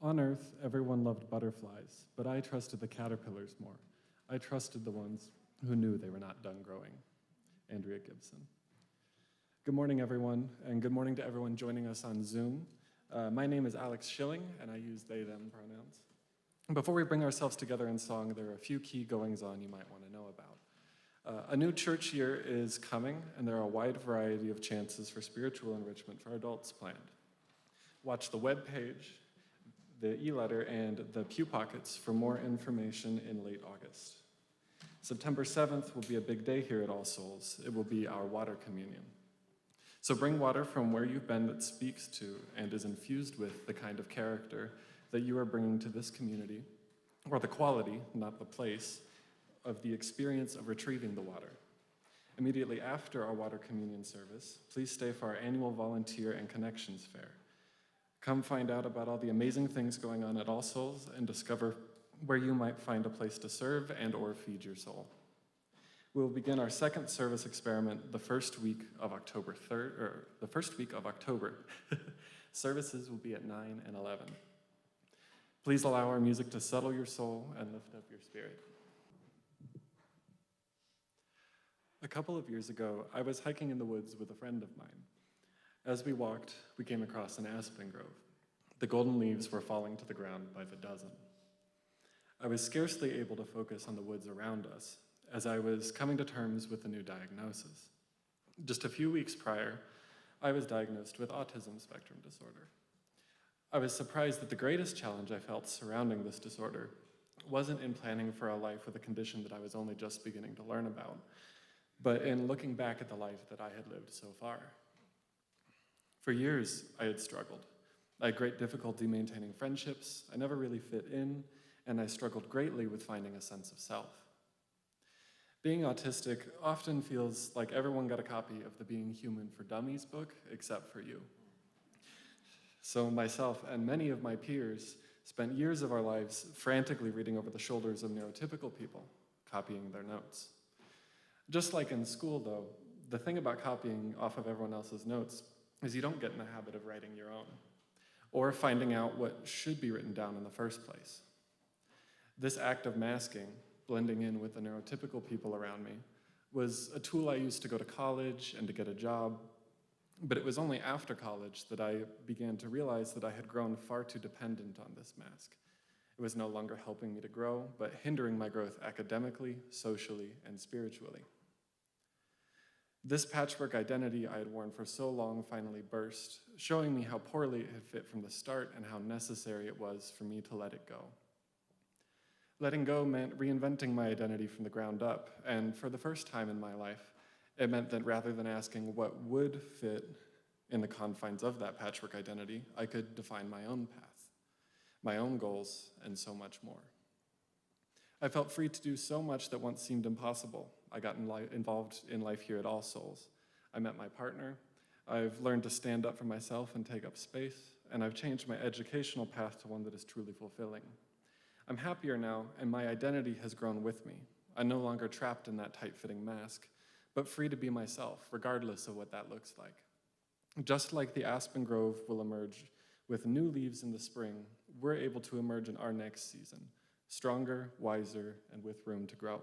On Earth, everyone loved butterflies, but I trusted the caterpillars more. I trusted the ones who knew they were not done growing. Andrea Gibson. Good morning, everyone, and good morning to everyone joining us on Zoom. My name is Alyx Shilling, and I use they, them pronouns. Before we bring ourselves together in song, there are a few key goings-on you might want to know about. A new church year is coming, and there are a wide variety of chances for spiritual enrichment for adults planned. Watch the webpage, the e-letter, and the pew pockets for more information in late August. September 7th will be a big day here at All Souls. It will be our water communion. So bring water from where you've been that speaks to and is infused with the kind of character that you are bringing to this community, or the quality, not the place, of the experience of retrieving the water. Immediately after our water communion service, please stay for our annual volunteer and connections fair. Come find out about all the amazing things going on at All Souls and discover where you might find a place to serve and or feed your soul. We'll begin our second service experiment the first week of October. Services will be at 9 and 11. Please allow our music to settle your soul and lift up your spirit. A couple of years ago, I was hiking in the woods with a friend of mine. As we walked, we came across an aspen grove. The golden leaves were falling to the ground by the dozen. I was scarcely able to focus on the woods around us, as I was coming to terms with a new diagnosis. Just a few weeks prior, I was diagnosed with autism spectrum disorder. I was surprised that the greatest challenge I felt surrounding this disorder wasn't in planning for a life with a condition that I was only just beginning to learn about, but in looking back at the life that I had lived so far. For years, I had struggled. I had great difficulty maintaining friendships, I never really fit in, and I struggled greatly with finding a sense of self. Being autistic often feels like everyone got a copy of the Being Human for Dummies book, except for you. So myself and many of my peers spent years of our lives frantically reading over the shoulders of neurotypical people, copying their notes. Just like in school, though, the thing about copying off of everyone else's notes is you don't get in the habit of writing your own, or finding out what should be written down in the first place. This act of masking, blending in with the neurotypical people around me, was a tool I used to go to college and to get a job, but it was only after college that I began to realize that I had grown far too dependent on this mask. It was no longer helping me to grow, but hindering my growth academically, socially, and spiritually. This patchwork identity I had worn for so long finally burst, showing me how poorly it had fit from the start and how necessary it was for me to let it go. Letting go meant reinventing my identity from the ground up, and for the first time in my life, it meant that rather than asking what would fit in the confines of that patchwork identity, I could define my own path, my own goals, and so much more. I felt free to do so much that once seemed impossible. I got involved in life here at All Souls. I met my partner. I've learned to stand up for myself and take up space, and I've changed my educational path to one that is truly fulfilling. I'm happier now, and my identity has grown with me. I'm no longer trapped in that tight-fitting mask, but free to be myself, regardless of what that looks like. Just like the aspen grove will emerge with new leaves in the spring, we're able to emerge in our next season, stronger, wiser, and with room to grow.